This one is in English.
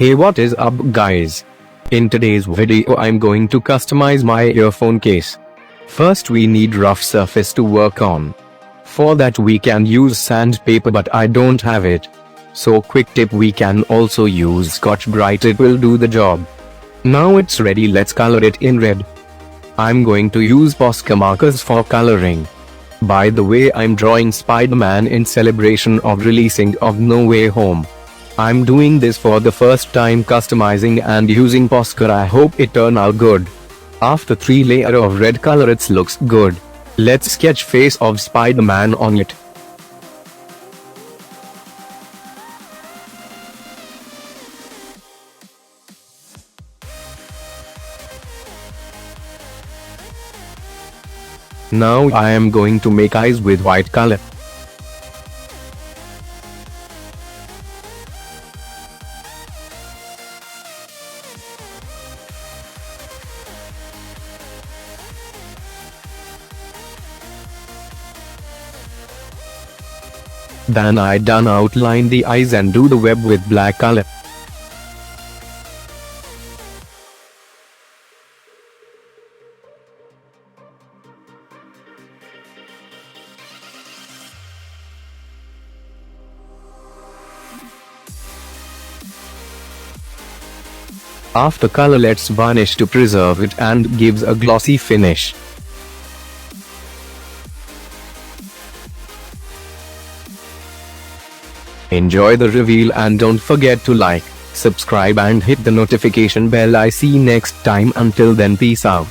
Hey, what is up guys? In today's video I'm going to customize my earphone case. First we need rough surface to work on. For that we can use sandpaper, but I don't have it. So quick tip, we can also use Scotch-Brite, it will do the job. Now it's ready, let's color it in red. I'm going to use posca markers for coloring. By the way, I'm drawing Spider-Man in celebration of releasing of No Way Home. I'm doing this for the first time, customizing and using posca. I hope it turn out good. After 3 layers of red color it looks good. Let's sketch face of Spider-Man on it. Now I am going to make eyes with white color. Then I done outline the eyes and do the web with black color. After color, let's varnish to preserve it and gives a glossy finish. Enjoy the reveal and don't forget to like, subscribe and hit the notification bell. I see you next time. Until then, peace out.